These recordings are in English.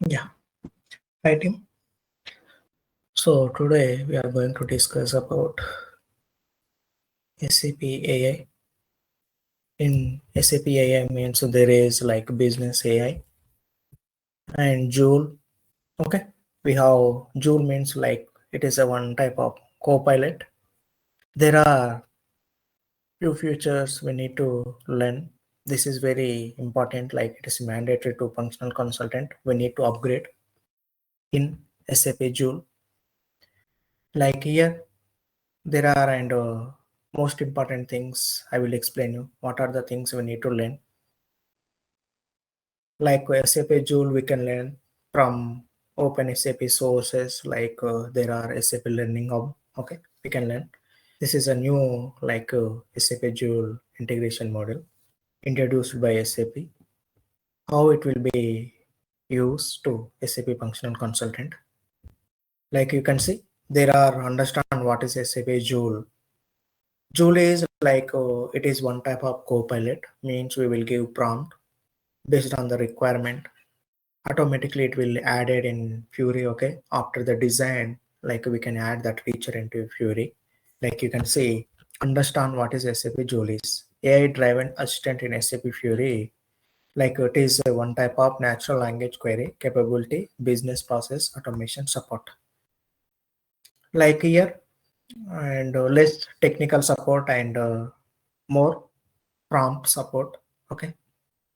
Yeah, hi team. So today we are going to discuss about SAP AI. In SAP AI means there is like business AI and Joule. Okay, we have Joule means like it is a one type of copilot. There are few features we need to learn. This is very important. Like it is mandatory to functional consultant. We need to upgrade in SAP Joule. Like here there are most important things I will explain you. What are the things we need to learn? Like SAP Joule, we can learn from open SAP sources. Like there are SAP Learning Hub. Okay, we can learn. This is a new SAP Joule integration model introduced by SAP. How it will be used to SAP Functional Consultant. Like you can see, there are understand what is SAP Joule. Joule is like it is one type of copilot, means we will give prompt based on the requirement. Automatically it will add it in Fury. Okay, after the design, like we can add that feature into Fury. Like you can see, understand what is SAP Joule is. AI-driven assistant in SAP Fury. Like it is a one type of natural language query capability, business process automation support. Like here, and less technical support and more prompt support. Okay,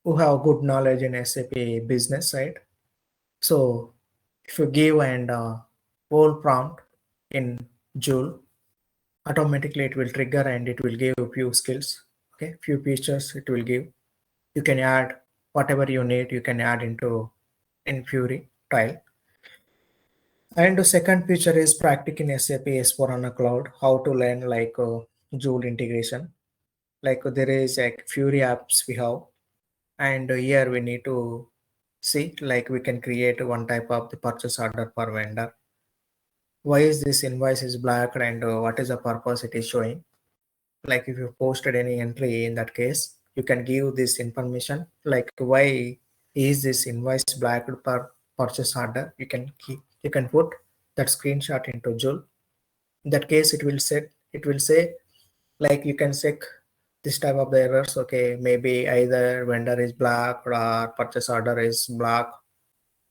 who have good knowledge in SAP business side. So if you give and whole prompt in Joule, automatically it will trigger and it will give a few skills. Okay, few features it will give. You can add whatever you need. You can add into in Fury tile. And the second feature is practicing SAP S4HANA Cloud. How to learn like Joule integration. Like there is like Fury apps we have, and here we need to see like we can create one type of the purchase order per vendor. Why is this invoice is black and what is the purpose it is showing? Like if you posted any entry in that case, you can give this information like why is this invoice black per purchase order. You can put that screenshot into Joule. In that case it will say like you can check this type of the errors. Okay, maybe either vendor is black or purchase order is black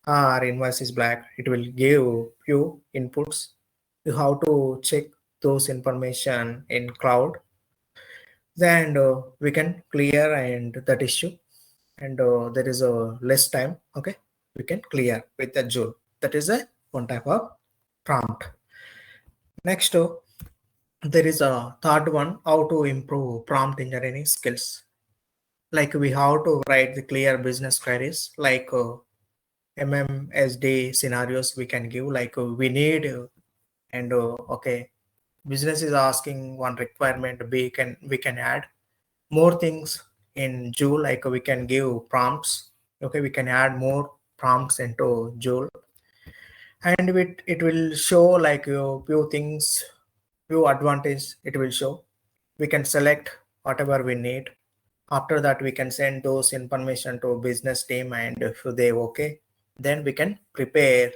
or invoice is black. It will give you inputs. You have to check those information in cloud. Then we can clear and that issue, and there is a less time. Okay, we can clear with the Joule. That is a one type of prompt. Next, there is a third one, how to improve prompt engineering skills. Like we have to write the clear business queries, like MMSD scenarios we can give. Like we need and okay, business is asking one requirement. We can add more things in Joule. Like we can give prompts. Okay, we can add more prompts into Joule, and it will show like few things, few advantage it will show. We can select whatever we need. After that we can send those information to business team, and if they okay, then we can prepare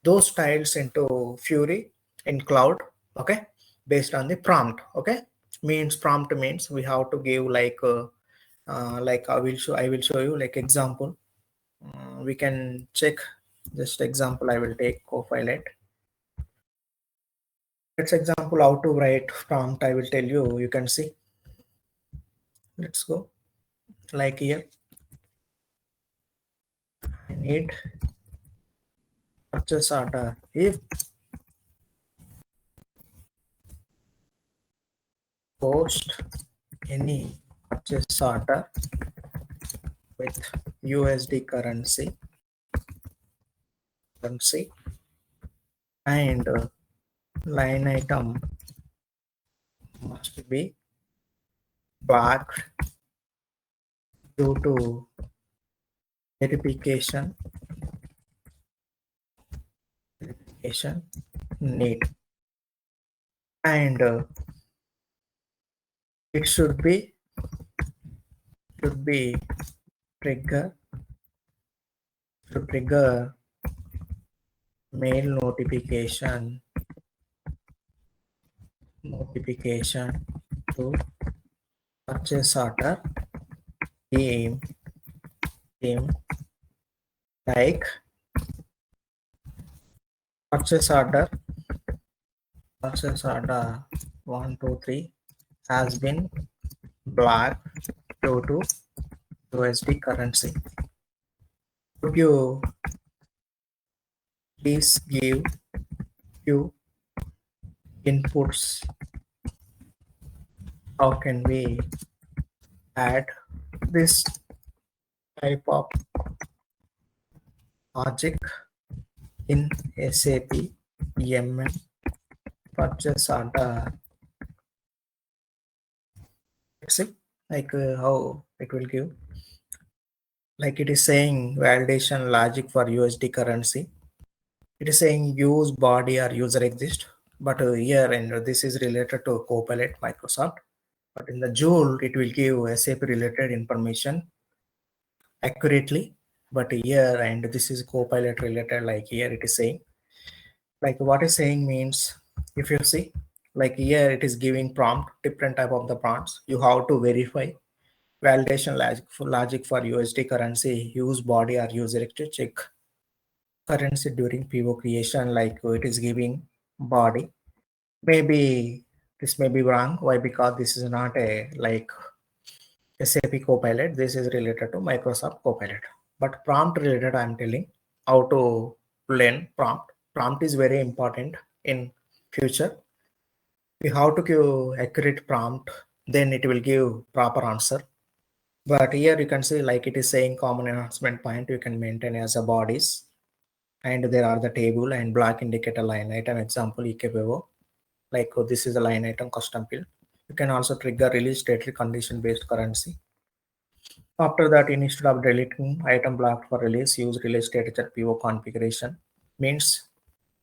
those styles into Fury in cloud. Okay, based on the prompt. Okay, means prompt means we have to give like I will show you like example. We can check just example. I will take copilot. Let's example how to write prompt. I will tell you. You can see. Let's go. Like here, I need purchase order. If post any purchase order with USD currency and line item must be blocked due to verification need, and it should be trigger to trigger mail notification to purchase order team like purchase order 123 has been blocked due to USD currency. Could you please give few inputs? How can we add this type of logic in SAP MM purchase order? Let's see like how it will give. Like it is saying validation logic for USD currency. It is saying use body or user exist, but here and this is related to Copilot Microsoft. But in the Joule, it will give SAP related information accurately. But here and this is Copilot related. Like here it is saying, like what is saying means if you see, like here it is giving prompt, different type of the prompts. You have to verify validation logic for USD currency, use body or user to check currency during PO creation, like it is giving body. Maybe this may be wrong. Why? Because this is not a like SAP Copilot. This is related to Microsoft Copilot. But prompt related, I'm telling how to learn prompt. Prompt is very important in future. We have to give accurate prompt, then it will give proper answer. But here you can see like it is saying common enhancement point you can maintain as a bodies, and there are the table and block indicator line item example EKPO. Like this is a line item custom field. You can also trigger release static condition based currency. After that, instead of deleting item blocked for release, use release status PO configuration. Means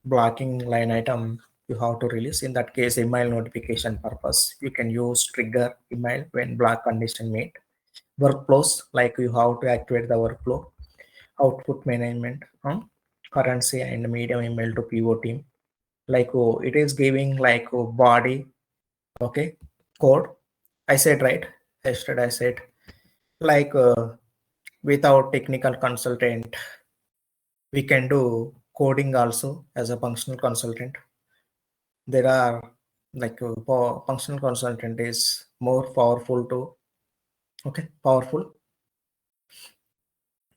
blocking line item you have to release. In that case, email notification purpose. You can use trigger email when block condition met. Workflows, like you have to activate the workflow. Output management, currency and medium email to PO team. Like it is giving like body, okay, code. I said right. Yesterday I said like without technical consultant we can do coding also as a functional consultant. There are like functional consultant is more powerful to powerful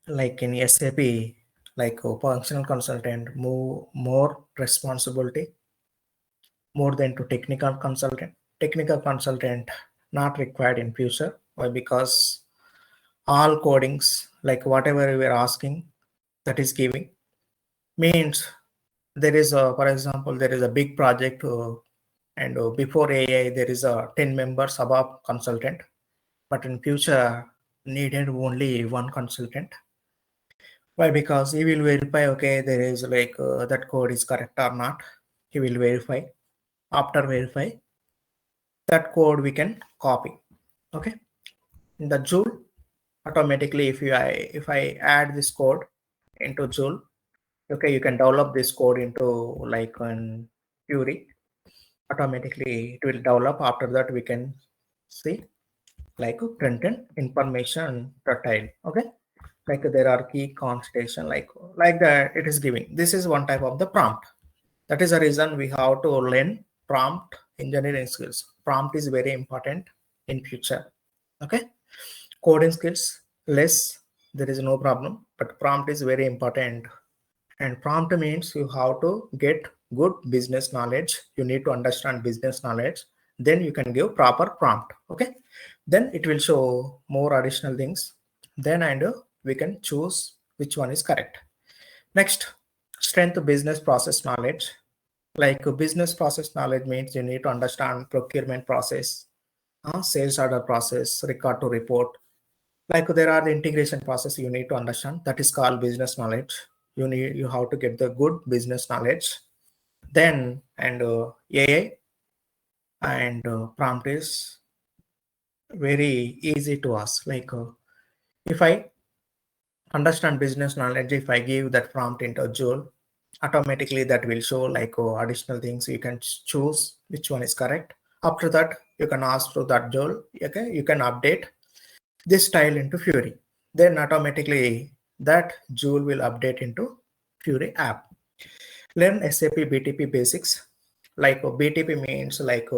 like in SAP, like functional consultant more responsibility more than to technical consultant. Technical consultant not required in future. Why? Because all codings like whatever we are asking that is giving. Means there is a, for example, there is a big project and before AI there is a 10 members above consultant, but in future needed only one consultant. Why? Because he will verify, okay, there is like that code is correct or not. He will verify. After verify, that code we can copy. Okay. In the Joule, automatically if I add this code into Joule, okay, you can develop this code into like an query. Automatically it will develop. After that we can see like printed information tile. Okay, like there are key constellation like that it is giving. This is one type of the prompt. That is the reason we have to learn prompt engineering skills. Prompt is very important in future. Okay, coding skills less, there is no problem, but prompt is very important. And prompt means you have to get good business knowledge. You need to understand business knowledge, then you can give proper prompt. Okay, then it will show more additional things, then and we can choose which one is correct. Next, strength business process knowledge. Like business process knowledge means you need to understand procurement process, sales order process, record to report. Like there are the integration process you need to understand. That is called business knowledge. You have to get the good business knowledge. Then and AI and prompt is very easy to ask. Like if I understand business knowledge. If I give that prompt into Joule, automatically that will show like additional things. You can choose which one is correct. After that, you can ask to that Joule. Okay, you can update this style into Fury. Then automatically that Joule will update into Fury app. Learn SAP BTP basics. Like BTP means like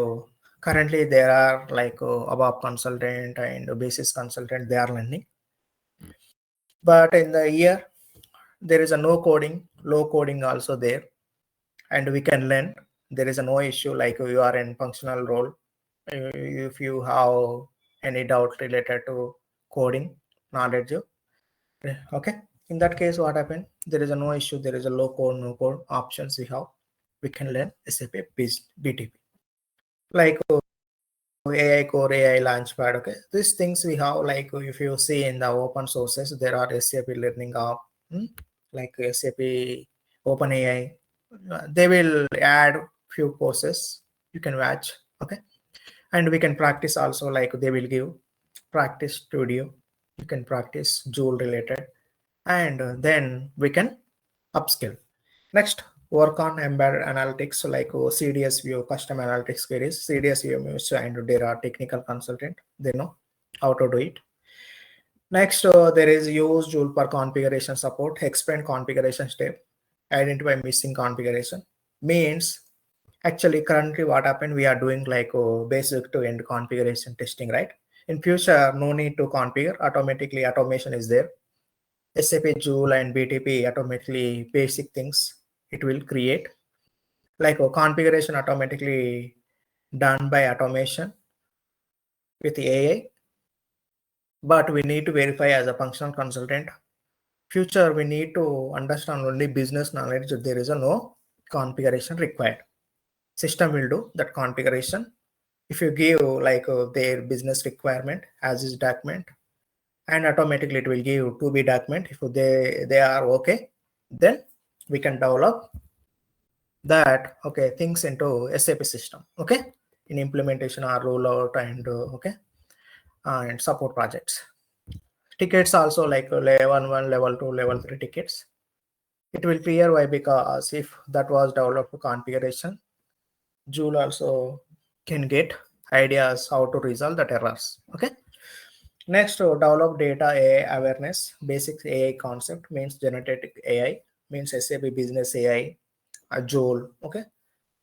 currently there are like above consultant and basis consultant they are learning. But in the year there is a no coding, low coding also there, and we can learn. There is a no issue like you are in functional role. If you have any doubt related to coding knowledge, okay. In that case, what happened? There is a no issue. There is a low code, no code options we have. We can learn SAP BTP. Like AI core, AI launchpad. Okay, these things we have. Like if you see in the open sources, there are SAP learning app, like SAP OpenAI. They will add few courses you can watch. Okay, and we can practice also. Like they will give practice studio. You can practice Joule related, and then we can upskill. Next, work on embedded analytics, so like CDS view, custom analytics queries. CDS view means and there are technical consultant, they know how to do it. Next, there is use Joule for configuration support, explain configuration step, identify missing configuration. Means actually currently what happened, we are doing like basic to end configuration testing, right? In future, no need to configure, automatically automation is there. SAP Joule and BTP automatically basic things it will create, like a configuration automatically done by automation with AI, but we need to verify as a functional consultant. Future, we need to understand only business knowledge. There is a no configuration required. System will do that configuration. If you give like their business requirement as is document, and automatically it will give to be document. If they are okay, then we can develop that things into SAP system. Okay, in implementation or rollout and okay, and support projects. Tickets also like level 1, level 2, level 3 tickets. It will clear why, because if that was developed configuration, Joule also can get ideas how to resolve that errors. Okay. Next, develop data AI awareness. Basic AI concept means generative AI, means SAP business AI, Joule. Okay,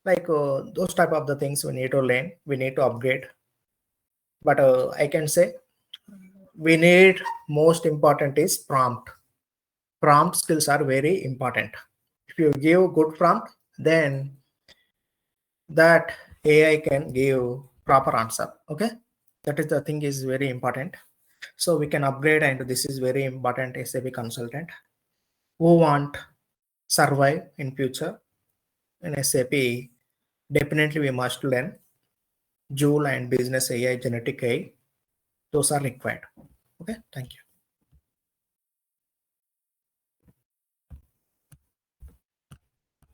like those type of the things we need to learn. We need to upgrade. But I can say we need most important is prompt. Prompt skills are very important. If you give good prompt, then that AI can give proper answer. Okay, that is the thing is very important. So we can upgrade, and this is very important. SAP consultant who want survive in future in SAP, definitely we must learn Joule and business AI, genetic AI. Those are required. Okay, thank you.